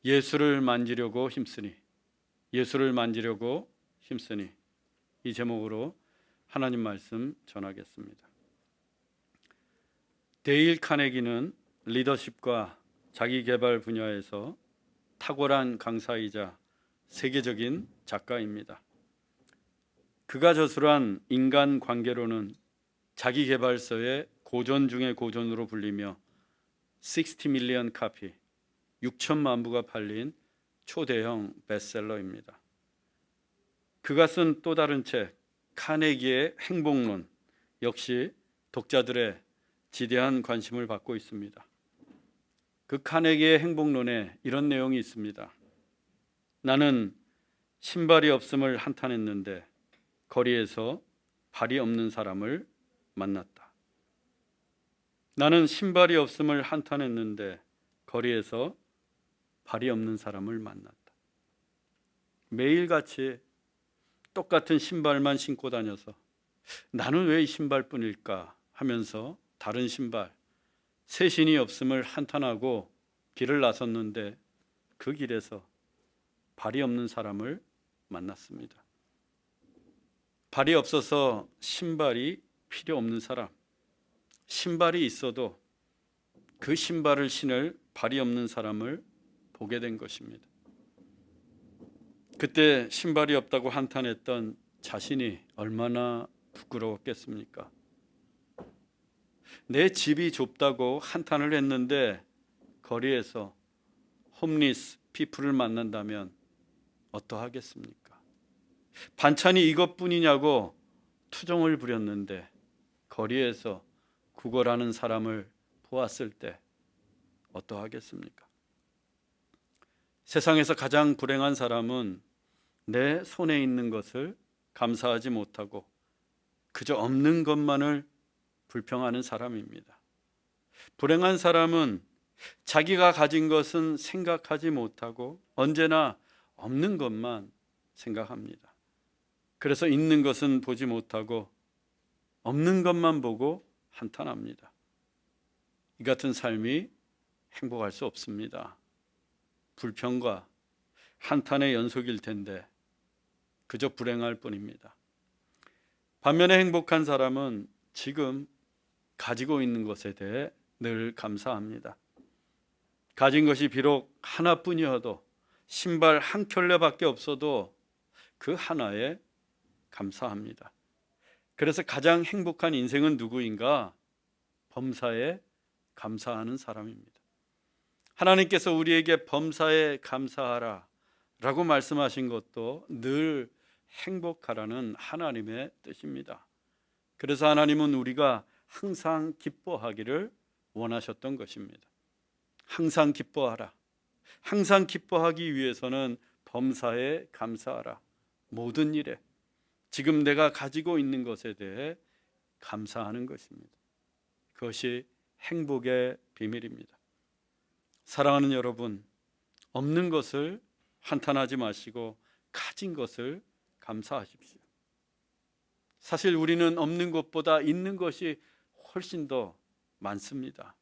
예수를 만지려고 힘쓰니, 예수를 만지려고 힘쓰니, 이 제목으로 하나님 말씀 전하겠습니다. 데일 카네기는 리더십과 자기개발 분야에서 탁월한 강사이자 세계적인 작가입니다. 그가 저술한 인간관계론은 자기개발서의 고전 중의 고전으로 불리며 60 밀리언 카피, 6천만 부가 팔린 초대형 베스트셀러입니다. 그가 쓴 또 다른 책 카네기의 행복론 역시 독자들의 지대한 관심을 받고 있습니다. 그 카네기의 행복론에 이런 내용이 있습니다. 나는 신발이 없음을 한탄했는데 거리에서 발이 없는 사람을 만났다. 나는 신발이 없음을 한탄했는데 거리에서 발이 없는 사람을 만났다. 매일같이 똑같은 신발만 신고 다녀서 나는 왜 이 신발뿐일까 하면서 다른 신발, 새 신이 없음을 한탄하고 길을 나섰는데 그 길에서 발이 없는 사람을 만났습니다. 발이 없어서 신발이 필요 없는 사람, 신발이 있어도 그 신발을 신을 발이 없는 사람을 보게 된 것입니다. 그때 신발이 없다고 한탄했던 자신이 얼마나 부끄러웠겠습니까? 내 집이 좁다고 한탄을 했는데 거리에서 홈리스 피플을 만난다면 어떠하겠습니까? 반찬이 이것뿐이냐고 투정을 부렸는데 거리에서 구걸하는 사람을 보았을 때 어떠하겠습니까? 세상에서 가장 불행한 사람은 내 손에 있는 것을 감사하지 못하고 그저 없는 것만을 불평하는 사람입니다. 불행한 사람은 자기가 가진 것은 생각하지 못하고 언제나 없는 것만 생각합니다. 그래서 있는 것은 보지 못하고 없는 것만 보고 한탄합니다. 이 같은 삶이 행복할 수 없습니다. 불평과 한탄의 연속일 텐데 그저 불행할 뿐입니다. 반면에 행복한 사람은 지금 가지고 있는 것에 대해 늘 감사합니다. 가진 것이 비록 하나뿐이어도 신발 한 켤레밖에 없어도 그 하나에 감사합니다. 그래서 가장 행복한 인생은 누구인가? 범사에 감사하는 사람입니다. 하나님께서 우리에게 범사에 감사하라 라고 말씀하신 것도 늘 행복하라는 하나님의 뜻입니다. 그래서 하나님은 우리가 항상 기뻐하기를 원하셨던 것입니다. 항상 기뻐하라. 항상 기뻐하기 위해서는 범사에 감사하라. 모든 일에 지금 내가 가지고 있는 것에 대해 감사하는 것입니다. 그것이 행복의 비밀입니다. 사랑하는 여러분, 없는 것을 한탄하지 마시고 가진 것을 감사하십시오. 사실 우리는 없는 것보다 있는 것이 훨씬 더 많습니다.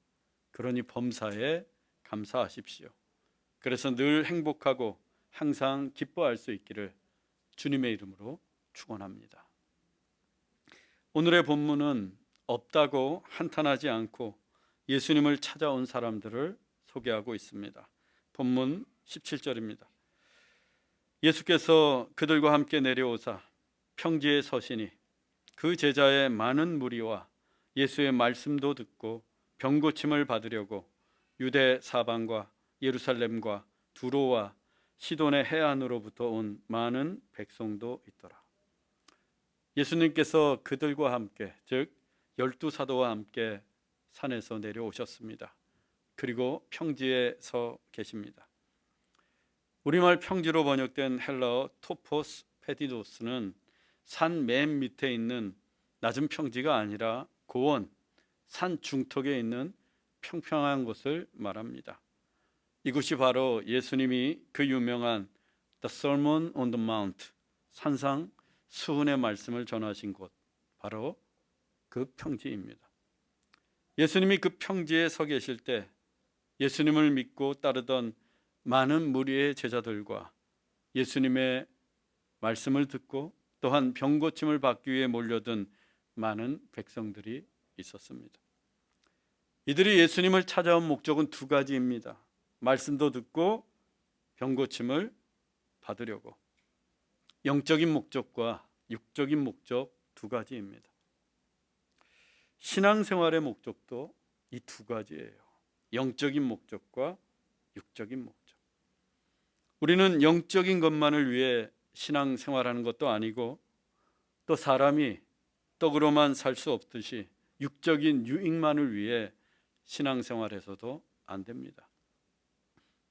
그러니 범사에 감사하십시오. 그래서 늘 행복하고 항상 기뻐할 수 있기를 주님의 이름으로 축원합니다. 오늘의 본문은 없다고 한탄하지 않고 예수님을 찾아온 사람들을 소개하고 있습니다. 본문 17절입니다. 예수께서 그들과 함께 내려오사 평지에 서시니 그 제자의 많은 무리와 예수의 말씀도 듣고 병고침을 받으려고 유대 사방과 예루살렘과 두로와 시돈의 해안으로부터 온 많은 백성도 있더라. 예수님께서 그들과 함께, 즉 12사도와 함께 산에서 내려오셨습니다. 그리고 평지에 서 계십니다. 우리말 평지로 번역된 헬라어 토포스 페디도스는 산 맨 밑에 있는 낮은 평지가 아니라 고원, 산 중턱에 있는 평평한 곳을 말합니다. 이곳이 바로 예수님이 그 유명한 The Sermon on the Mount, 산상 수훈의 말씀을 전하신 곳, 바로 그 평지입니다. 예수님이 그 평지에 서 계실 때 예수님을 믿고 따르던 많은 무리의 제자들과 예수님의 말씀을 듣고 또한 병 고침을 받기 위해 몰려든 많은 백성들이 있었습니다. 이들이 예수님을 찾아온 목적은 두 가지입니다. 말씀도 듣고 병 고침을 받으려고. 영적인 목적과 육적인 목적 두 가지입니다. 신앙생활의 목적도 이 두 가지예요. 영적인 목적과 육적인 목적. 우리는 영적인 것만을 위해 신앙생활하는 것도 아니고 또 사람이 떡으로만 살 수 없듯이 육적인 유익만을 위해 신앙생활해서도 안 됩니다.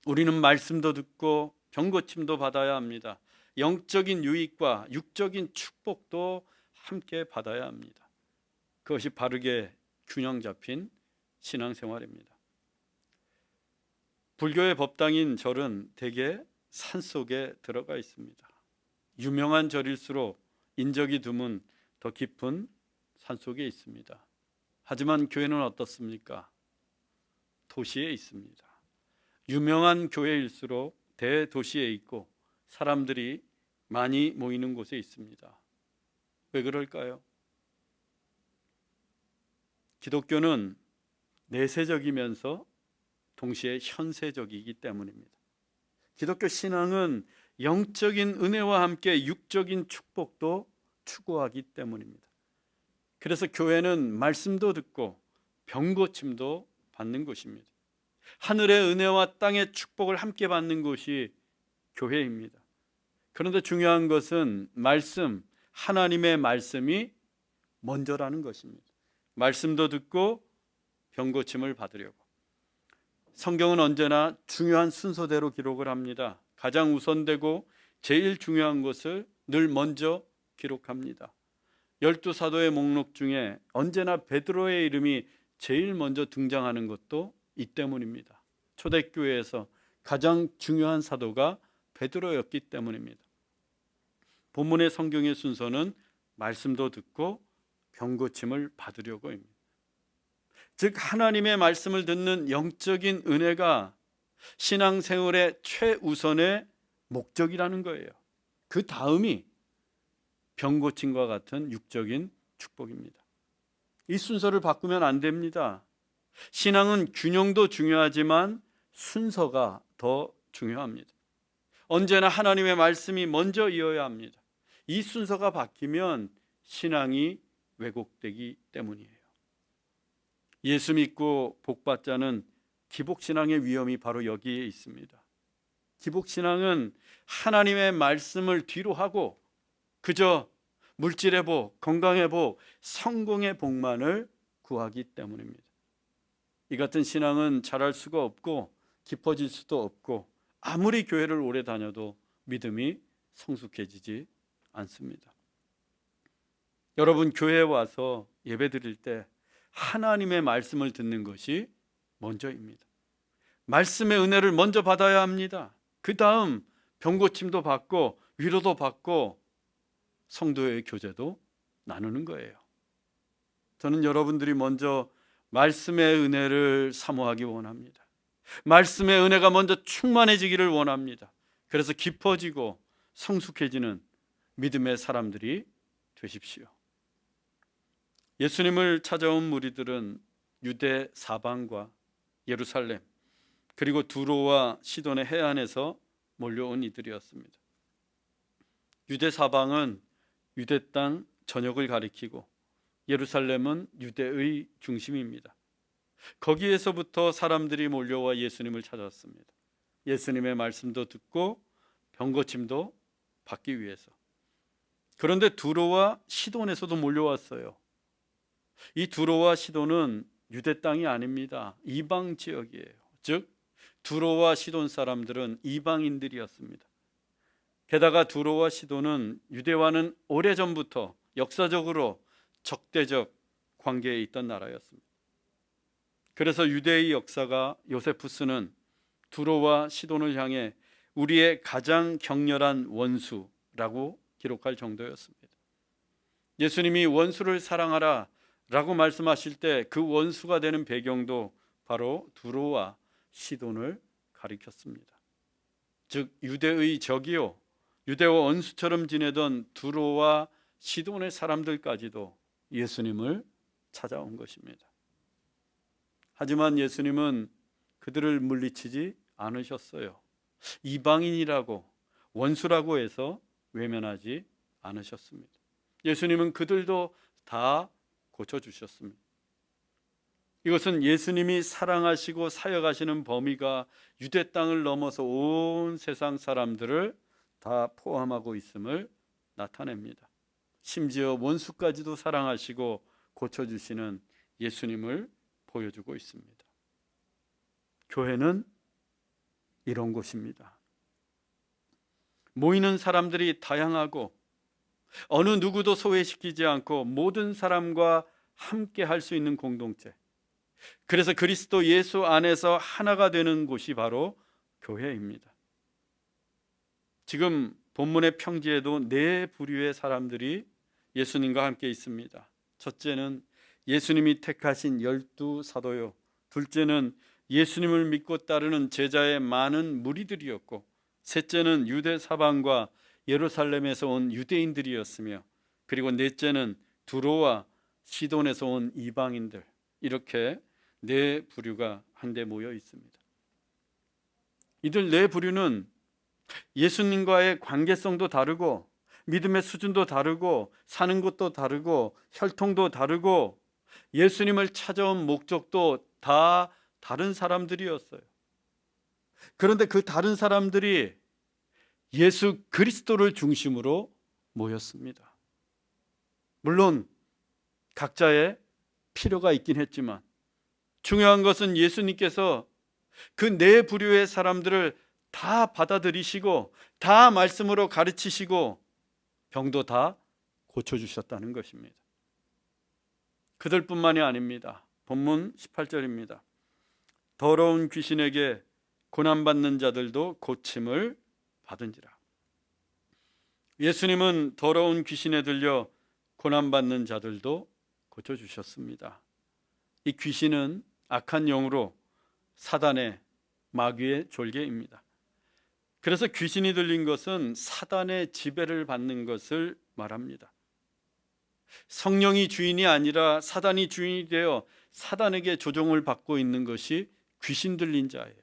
우리는 말씀도 듣고 병 고침도 받아야 합니다. 영적인 유익과 육적인 축복도 함께 받아야 합니다. 그것이 바르게 균형 잡힌 신앙생활입니다. 불교의 법당인 절은 대개 산속에 들어가 있습니다. 유명한 절일수록 인적이 드문 더 깊은 산속에 있습니다. 하지만 교회는 어떻습니까? 도시에 있습니다. 유명한 교회일수록 대도시에 있고 사람들이 많이 모이는 곳에 있습니다. 왜 그럴까요? 기독교는 내세적이면서 동시에 현세적이기 때문입니다. 기독교 신앙은 영적인 은혜와 함께 육적인 축복도 추구하기 때문입니다. 그래서 교회는 말씀도 듣고 병 고침도 받는 곳입니다. 하늘의 은혜와 땅의 축복을 함께 받는 곳이 교회입니다. 그런데 중요한 것은 하나님의 말씀이 먼저라는 것입니다. 말씀도 듣고 병 고침을 받으려고. 성경은 언제나 중요한 순서대로 기록을 합니다. 가장 우선되고 제일 중요한 것을 늘 먼저 기록합니다. 12사도의 목록 중에 언제나 베드로의 이름이 제일 먼저 등장하는 것도 이 때문입니다. 초대교회에서 가장 중요한 사도가 베드로였기 때문입니다. 본문의 성경의 순서는 말씀도 듣고 병 고침을 받으려고입니다. 즉 하나님의 말씀을 듣는 영적인 은혜가 신앙생활의 최우선의 목적이라는 거예요. 그 다음이 병 고침과 같은 육적인 축복입니다. 이 순서를 바꾸면 안 됩니다. 신앙은 균형도 중요하지만 순서가 더 중요합니다. 언제나 하나님의 말씀이 먼저 이어야 합니다. 이 순서가 바뀌면 신앙이 왜곡되기 때문이에요. 예수 믿고 복받자는 기복신앙의 위험이 바로 여기에 있습니다. 기복신앙은 하나님의 말씀을 뒤로 하고 그저 물질의 복, 건강의 복, 성공의 복만을 구하기 때문입니다. 이 같은 신앙은 자랄 수가 없고 깊어질 수도 없고 아무리 교회를 오래 다녀도 믿음이 성숙해지지 않습니다. 여러분, 교회에 와서 예배 드릴 때 하나님의 말씀을 듣는 것이 먼저입니다. 말씀의 은혜를 먼저 받아야 합니다. 그 다음 병 고침도 받고 위로도 받고 성도의 교제도 나누는 거예요. 저는 여러분들이 먼저 말씀의 은혜를 사모하기 원합니다. 말씀의 은혜가 먼저 충만해지기를 원합니다. 그래서 깊어지고 성숙해지는 믿음의 사람들이 되십시오. 예수님을 찾아온 무리들은 유대 사방과 예루살렘 그리고 두로와 시돈의 해안에서 몰려온 이들이었습니다. 유대 사방은 유대 땅 전역을 가리키고 예루살렘은 유대의 중심입니다. 거기에서부터 사람들이 몰려와 예수님을 찾았습니다. 예수님의 말씀도 듣고 병 고침도 받기 위해서. 그런데 두로와 시돈에서도 몰려왔어요. 이 두로와 시돈은 유대 땅이 아닙니다. 이방 지역이에요. 즉 두로와 시돈 사람들은 이방인들이었습니다. 게다가 두로와 시돈은 유대와는 오래전부터 역사적으로 적대적 관계에 있던 나라였습니다. 그래서 유대의 역사가 요세푸스는 두로와 시돈을 향해 우리의 가장 격렬한 원수라고 기록할 정도였습니다. 예수님이 원수를 사랑하라 라고 말씀하실 때 그 원수가 되는 배경도 바로 두로와 시돈을 가리켰습니다. 즉 유대의 적이요 유대와 원수처럼 지내던 두로와 시돈의 사람들까지도 예수님을 찾아온 것입니다. 하지만 예수님은 그들을 물리치지 않으셨어요. 이방인이라고 원수라고 해서 외면하지 않으셨습니다. 예수님은 그들도 다 고쳐주셨습니다. 이것은 예수님이 사랑하시고 사역하시는 범위가 유대 땅을 넘어서 온 세상 사람들을 다 포함하고 있음을 나타냅니다. 심지어 원수까지도 사랑하시고 고쳐주시는 예수님을 보여주고 있습니다. 교회는 이런 곳입니다. 모이는 사람들이 다양하고 어느 누구도 소외시키지 않고 모든 사람과 함께 할 수 있는 공동체. 그래서 그리스도 예수 안에서 하나가 되는 곳이 바로 교회입니다. 지금 본문의 평지에도 네 부류의 사람들이 예수님과 함께 있습니다. 첫째는 예수님이 택하신 12 사도요. 둘째는 예수님을 믿고 따르는 제자의 많은 무리들이었고, 셋째는 유대 사방과 예루살렘에서 온 유대인들이었으며, 그리고 넷째는 두로와 시돈에서 온 이방인들. 이렇게 네 부류가 한데 모여 있습니다. 이들 네 부류는 예수님과의 관계성도 다르고 믿음의 수준도 다르고 사는 곳도 다르고 혈통도 다르고 예수님을 찾아온 목적도 다 다른 사람들이었어요. 그런데 그 다른 사람들이 예수 그리스도를 중심으로 모였습니다. 물론 각자의 필요가 있긴 했지만 중요한 것은 예수님께서 그 네 부류의 사람들을 다 받아들이시고 다 말씀으로 가르치시고 병도 다 고쳐주셨다는 것입니다. 그들뿐만이 아닙니다. 본문 18절입니다. 더러운 귀신에게 고난받는 자들도 고침을 받은지라. 예수님은 더러운 귀신에 들려 고난받는 자들도 고쳐주셨습니다. 이 귀신은 악한 영으로 사단의 마귀의 졸개입니다. 그래서 귀신이 들린 것은 사단의 지배를 받는 것을 말합니다. 성령이 주인이 아니라 사단이 주인이 되어 사단에게 조종을 받고 있는 것이 귀신 들린 자예요.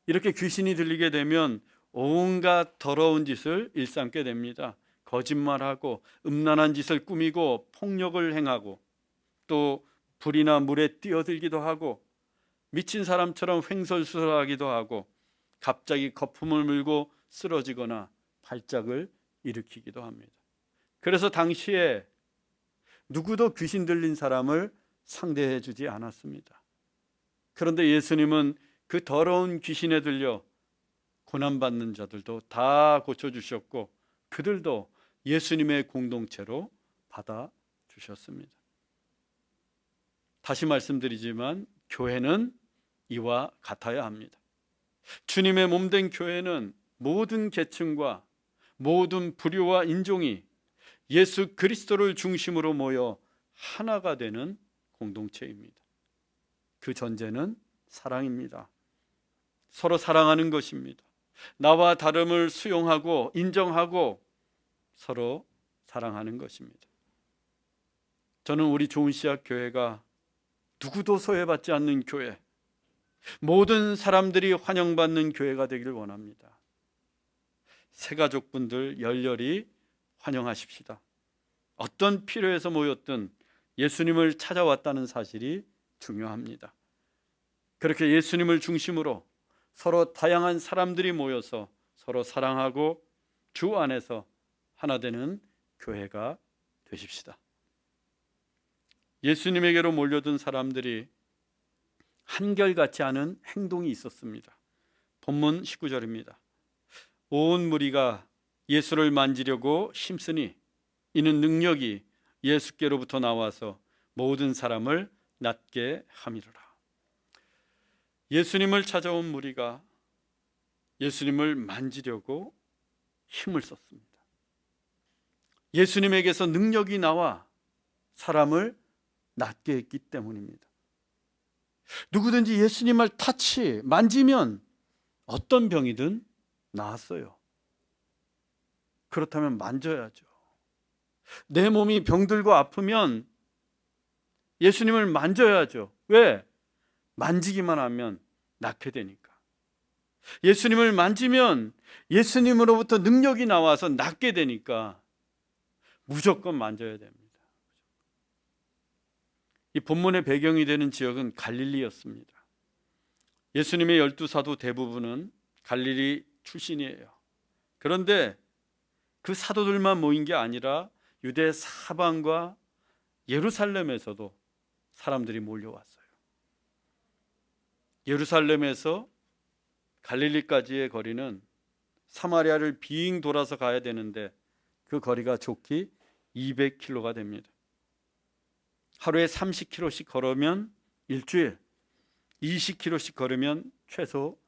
이렇게 귀신이 들리게 되면 온갖 더러운 짓을 일삼게 됩니다. 거짓말하고 음란한 짓을 꾸미고 폭력을 행하고 또 불이나 물에 뛰어들기도 하고 미친 사람처럼 횡설수설하기도 하고 갑자기 거품을 물고 쓰러지거나 발작을 일으키기도 합니다. 그래서 당시에 누구도 귀신 들린 사람을 상대해 주지 않았습니다. 그런데 예수님은 그 더러운 귀신에 들려 고난받는 자들도 다 고쳐주셨고 그들도 예수님의 공동체로 받아주셨습니다. 다시 말씀드리지만 교회는 이와 같아야 합니다. 주님의 몸된 교회는 모든 계층과 모든 부류와 인종이 예수 그리스도를 중심으로 모여 하나가 되는 공동체입니다. 그 전제는 사랑입니다. 서로 사랑하는 것입니다. 나와 다름을 수용하고 인정하고 서로 사랑하는 것입니다. 저는 우리 좋은씨앗 교회가 누구도 소외받지 않는 교회, 모든 사람들이 환영받는 교회가 되기를 원합니다. 새가족분들 열렬히 환영하십시다. 어떤 필요에서 모였든 예수님을 찾아왔다는 사실이 중요합니다. 그렇게 예수님을 중심으로 서로 다양한 사람들이 모여서 서로 사랑하고 주 안에서 하나 되는 교회가 되십시다. 예수님에게로 몰려든 사람들이 한결같지 않은 행동이 있었습니다. 본문 19절입니다. 온 무리가 예수를 만지려고 힘쓰니 이는 능력이 예수께로부터 나와서 모든 사람을 낫게 함이로라. 예수님을 찾아온 무리가 예수님을 만지려고 힘을 썼습니다. 예수님에게서 능력이 나와 사람을 낫게 했기 때문입니다. 누구든지 예수님을 만지면 어떤 병이든 나았어요. 그렇다면 만져야죠. 내 몸이 병들고 아프면 예수님을 만져야죠. 왜? 만지기만 하면 낫게 되니까. 예수님을 만지면 예수님으로부터 능력이 나와서 낫게 되니까 무조건 만져야 됩니다. 이 본문의 배경이 되는 지역은 갈릴리였습니다. 예수님의 12사도 대부분은 갈릴리 출신이에요. 그런데 그 사도들만 모인 게 아니라 유대 사방과 예루살렘에서도 사람들이 몰려왔어요. 예루살렘에서 갈릴리까지의 거리는 사마리아를 빙 돌아서 가야 되는데 그 거리가 좋기 200km가 됩니다. 하루에 30km씩 걸으면 일주일, 20km씩 걸으면 최소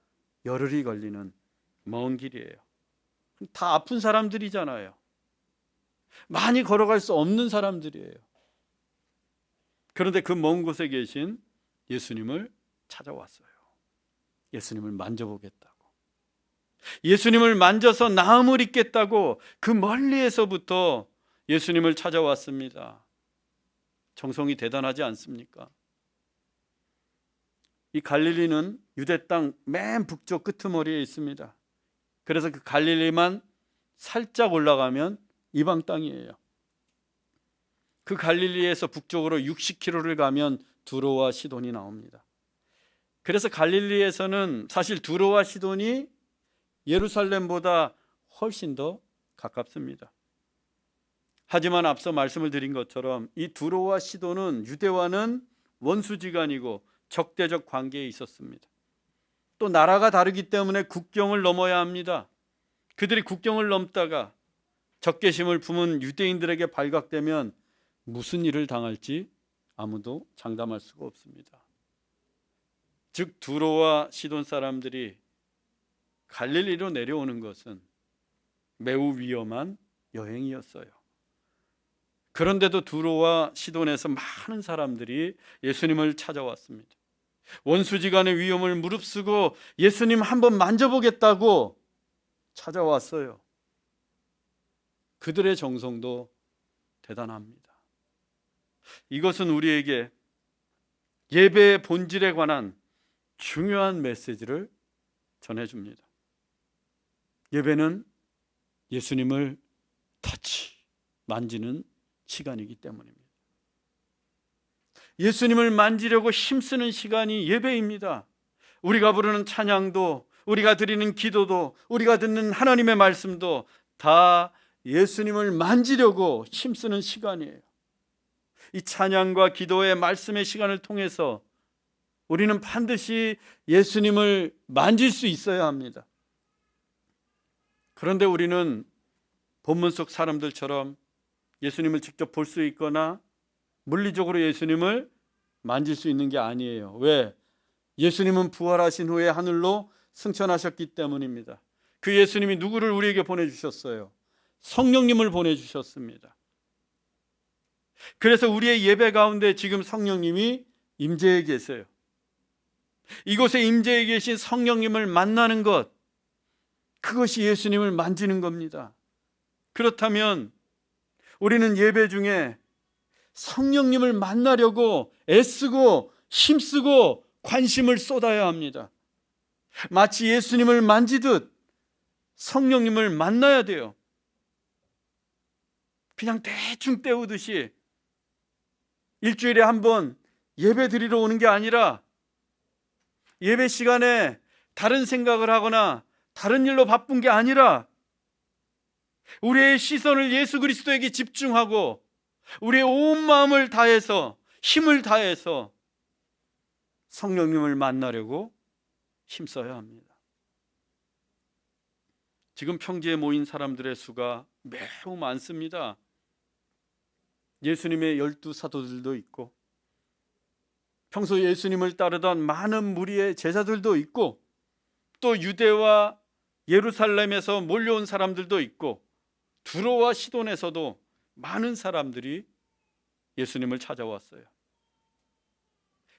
열흘이 걸리는 먼 길이에요. 다 아픈 사람들이잖아요. 많이 걸어갈 수 없는 사람들이에요. 그런데 그 먼 곳에 계신 예수님을 찾아왔어요. 예수님을 만져보겠다고. 예수님을 만져서 나음을 입겠다고 그 멀리에서부터 예수님을 찾아왔습니다. 정성이 대단하지 않습니까? 이 갈릴리는 유대 땅 맨 북쪽 끄트머리에 있습니다. 그래서 그 갈릴리만 살짝 올라가면 이방 땅이에요. 그 갈릴리에서 북쪽으로 60km를 가면 두로와 시돈이 나옵니다. 그래서 갈릴리에서는 사실 두로와 시돈이 예루살렘보다 훨씬 더 가깝습니다. 하지만 앞서 말씀을 드린 것처럼 이 두로와 시돈은 유대와는 원수지간이고 적대적 관계에 있었습니다. 또 나라가 다르기 때문에 국경을 넘어야 합니다. 그들이 국경을 넘다가 적개심을 품은 유대인들에게 발각되면 무슨 일을 당할지 아무도 장담할 수가 없습니다. 즉 두로와 시돈 사람들이 갈릴리로 내려오는 것은 매우 위험한 여행이었어요. 그런데도 두로와 시돈에서 많은 사람들이 예수님을 찾아왔습니다. 원수지간의 위험을 무릅쓰고 예수님 한번 만져보겠다고 찾아왔어요. 그들의 정성도 대단합니다. 이것은 우리에게 예배의 본질에 관한 중요한 메시지를 전해줍니다. 예배는 예수님을 터치, 만지는 시간이기 때문입니다. 예수님을 만지려고 힘쓰는 시간이 예배입니다. 우리가 부르는 찬양도, 우리가 드리는 기도도, 우리가 듣는 하나님의 말씀도 다 예수님을 만지려고 힘쓰는 시간이에요. 이 찬양과 기도의 말씀의 시간을 통해서 우리는 반드시 예수님을 만질 수 있어야 합니다. 그런데 우리는 본문 속 사람들처럼 예수님을 직접 볼 수 있거나 물리적으로 예수님을 만질 수 있는 게 아니에요. 왜? 예수님은 부활하신 후에 하늘로 승천하셨기 때문입니다. 그 예수님이 누구를 우리에게 보내주셨어요? 성령님을 보내주셨습니다. 그래서 우리의 예배 가운데 지금 성령님이 임재해 계세요. 이곳에 임재해 계신 성령님을 만나는 것, 그것이 예수님을 만지는 겁니다. 그렇다면 우리는 예배 중에 성령님을 만나려고 애쓰고 힘쓰고 관심을 쏟아야 합니다. 마치 예수님을 만지듯 성령님을 만나야 돼요. 그냥 대충 때우듯이 일주일에 한 번 예배 드리러 오는 게 아니라 예배 시간에 다른 생각을 하거나 다른 일로 바쁜 게 아니라 우리의 시선을 예수 그리스도에게 집중하고 우리의 온 마음을 다해서 힘을 다해서 성령님을 만나려고 힘써야 합니다. 지금 평지에 모인 사람들의 수가 매우 많습니다. 예수님의 12사도들도 있고 평소 예수님을 따르던 많은 무리의 제자들도 있고 또 유대와 예루살렘에서 몰려온 사람들도 있고 두로와 시돈에서도 많은 사람들이 예수님을 찾아왔어요.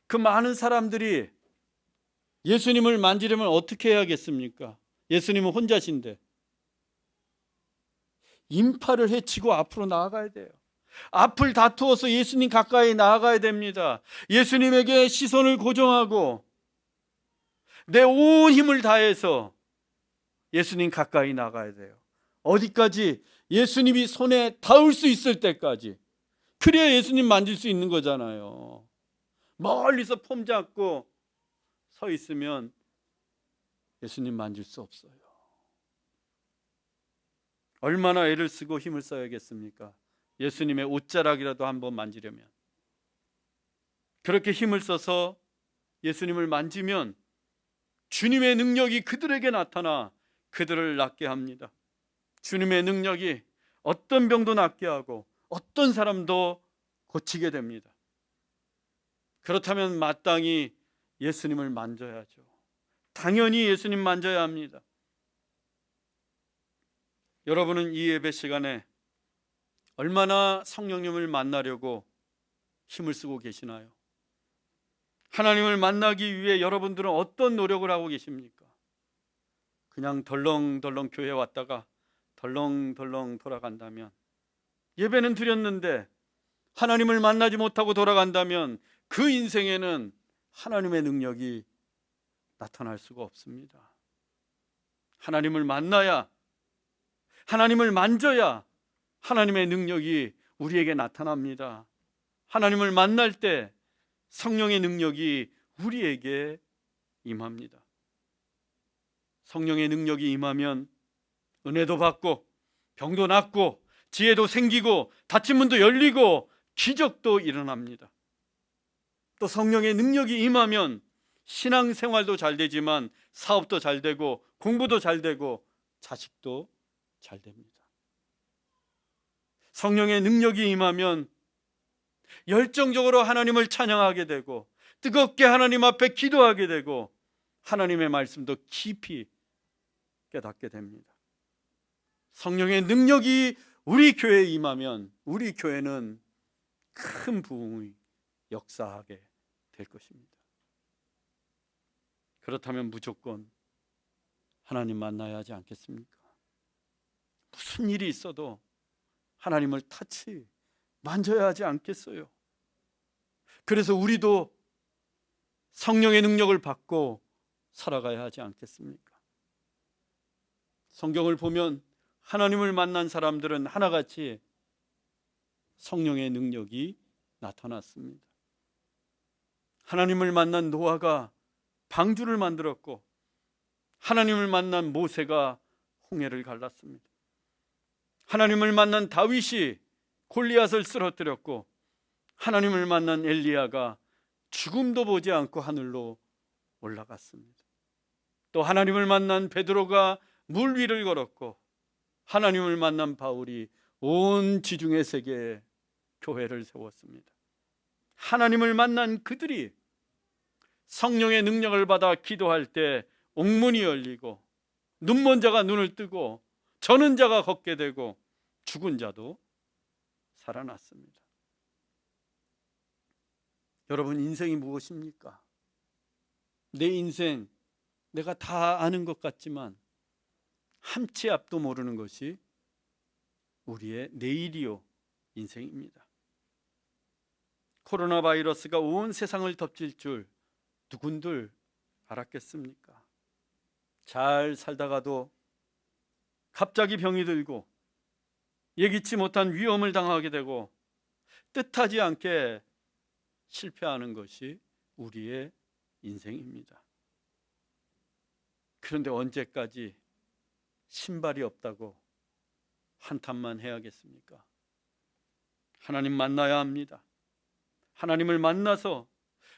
그 많은 사람들이 예수님을 만지려면 어떻게 해야겠습니까? 예수님은 혼자신데 인파를 해치고 앞으로 나아가야 돼요. 앞을 다투어서 예수님 가까이 나아가야 됩니다. 예수님에게 시선을 고정하고 내 온 힘을 다해서 예수님 가까이 나가야 돼요. 어디까지? 예수님이 손에 닿을 수 있을 때까지. 그래야 예수님 만질 수 있는 거잖아요. 멀리서 폼 잡고 서 있으면 예수님 만질 수 없어요. 얼마나 애를 쓰고 힘을 써야겠습니까? 예수님의 옷자락이라도 한번 만지려면. 그렇게 힘을 써서 예수님을 만지면 주님의 능력이 그들에게 나타나 그들을 낫게 합니다. 주님의 능력이 어떤 병도 낫게 하고 어떤 사람도 고치게 됩니다. 그렇다면 마땅히 예수님을 만져야죠. 당연히 예수님 만져야 합니다. 여러분은 이 예배 시간에 얼마나 성령님을 만나려고 힘을 쓰고 계시나요? 하나님을 만나기 위해 여러분들은 어떤 노력을 하고 계십니까? 그냥 덜렁덜렁 교회 왔다가 덜렁덜렁 돌아간다면, 예배는 드렸는데 하나님을 만나지 못하고 돌아간다면 그 인생에는 하나님의 능력이 나타날 수가 없습니다. 하나님을 만나야, 하나님을 만져야 하나님의 능력이 우리에게 나타납니다. 하나님을 만날 때 성령의 능력이 우리에게 임합니다. 성령의 능력이 임하면 은혜도 받고 병도 낫고 지혜도 생기고 닫힌 문도 열리고 기적도 일어납니다. 또 성령의 능력이 임하면 신앙생활도 잘 되지만 사업도 잘 되고 공부도 잘 되고 자식도 잘 됩니다. 성령의 능력이 임하면 열정적으로 하나님을 찬양하게 되고 뜨겁게 하나님 앞에 기도하게 되고 하나님의 말씀도 깊이 깨닫게 됩니다. 성령의 능력이 우리 교회에 임하면 우리 교회는 큰 부흥이 역사하게 될 것입니다. 그렇다면 무조건 하나님 만나야 하지 않겠습니까? 무슨 일이 있어도 하나님을 만져야 하지 않겠어요? 그래서 우리도 성령의 능력을 받고 살아가야 하지 않겠습니까? 성경을 보면 하나님을 만난 사람들은 하나같이 성령의 능력이 나타났습니다. 하나님을 만난 노아가 방주를 만들었고 하나님을 만난 모세가 홍해를 갈랐습니다. 하나님을 만난 다윗이 골리앗을 쓰러뜨렸고 하나님을 만난 엘리야가 죽음도 보지 않고 하늘로 올라갔습니다. 또 하나님을 만난 베드로가 물 위를 걸었고 하나님을 만난 바울이 온 지중해 세계에 교회를 세웠습니다. 하나님을 만난 그들이 성령의 능력을 받아 기도할 때 옥문이 열리고 눈먼 자가 눈을 뜨고 저는 자가 걷게 되고 죽은 자도 살아났습니다. 여러분, 인생이 무엇입니까? 내 인생 내가 다 아는 것 같지만 한 치 앞도 모르는 것이 우리의 내일이요 인생입니다. 코로나 바이러스가 온 세상을 덮칠 줄 누군들 알았겠습니까? 잘 살다가도 갑자기 병이 들고 예기치 못한 위험을 당하게 되고 뜻하지 않게 실패하는 것이 우리의 인생입니다. 그런데 언제까지 신발이 없다고 한탄만 해야겠습니까? 하나님 만나야 합니다. 하나님을 만나서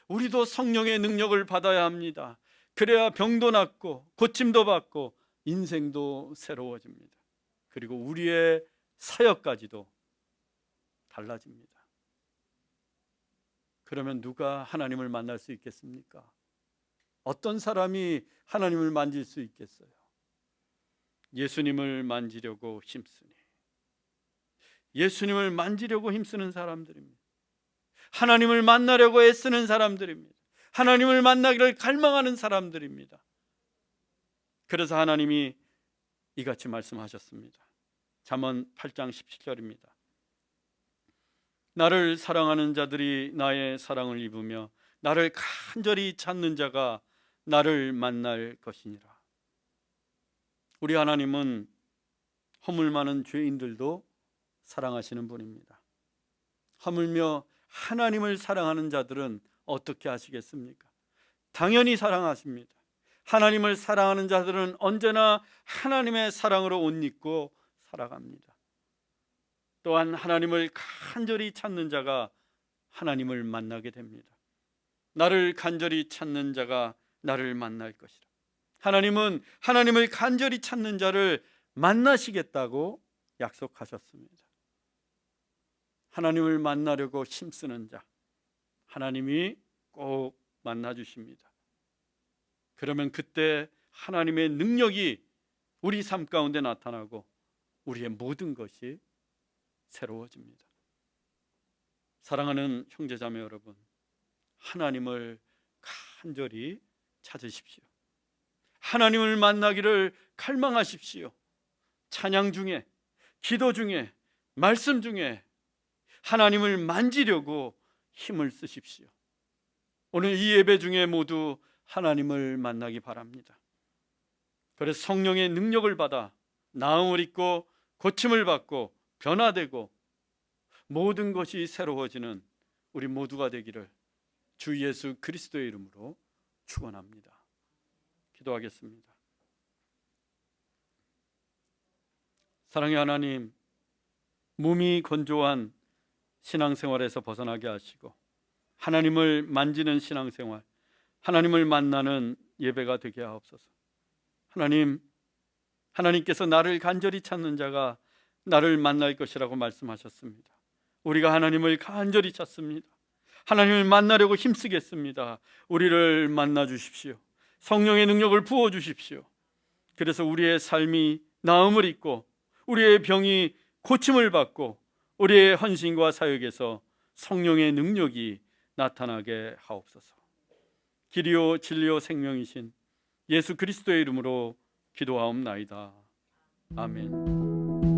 우리도 성령의 능력을 받아야 합니다. 그래야 병도 낫고 고침도 받고 인생도 새로워집니다. 그리고 우리의 사역까지도 달라집니다. 그러면 누가 하나님을 만날 수 있겠습니까? 어떤 사람이 하나님을 만질 수 있겠어요? 예수님을 만지려고 힘쓰니, 예수님을 만지려고 힘쓰는 사람들입니다. 하나님을 만나려고 애쓰는 사람들입니다. 하나님을 만나기를 갈망하는 사람들입니다. 그래서 하나님이 이같이 말씀하셨습니다. 잠언 8장 17절입니다. 나를 사랑하는 자들이 나의 사랑을 입으며 나를 간절히 찾는 자가 나를 만날 것이니라. 우리 하나님은 허물 많은 죄인들도 사랑하시는 분입니다. 하물며 하나님을 사랑하는 자들은 어떻게 하시겠습니까? 당연히 사랑하십니다. 하나님을 사랑하는 자들은 언제나 하나님의 사랑으로 옷 입고 살아갑니다. 또한 하나님을 간절히 찾는 자가 하나님을 만나게 됩니다. 나를 간절히 찾는 자가 나를 만날 것이라. 하나님은 하나님을 간절히 찾는 자를 만나시겠다고 약속하셨습니다. 하나님을 만나려고 힘쓰는 자, 하나님이 꼭 만나주십니다. 그러면 그때 하나님의 능력이 우리 삶 가운데 나타나고 우리의 모든 것이 새로워집니다. 사랑하는 형제자매 여러분, 하나님을 간절히 찾으십시오. 하나님을 만나기를 갈망하십시오. 찬양 중에, 기도 중에, 말씀 중에 하나님을 만지려고 힘을 쓰십시오. 오늘 이 예배 중에 모두 하나님을 만나기 바랍니다. 그래서 성령의 능력을 받아 나음을 입고 고침을 받고 변화되고 모든 것이 새로워지는 우리 모두가 되기를 주 예수 그리스도의 이름으로 축원합니다. 기도하겠습니다. 사랑의 하나님, 몸이 건조한 신앙생활에서 벗어나게 하시고 하나님을 만지는 신앙생활, 하나님을 만나는 예배가 되게 하옵소서. 하나님, 하나님께서 나를 간절히 찾는 자가 나를 만날 것이라고 말씀하셨습니다. 우리가 하나님을 간절히 찾습니다. 하나님을 만나려고 힘쓰겠습니다. 우리를 만나 주십시오. 성령의 능력을 부어 주십시오. 그래서 우리의 삶이 나음을 입고 우리의 병이 고침을 받고 우리의 헌신과 사역에서 성령의 능력이 나타나게 하옵소서. 길이요 진리요 생명이신 예수 그리스도의 이름으로 기도하옵나이다. 아멘.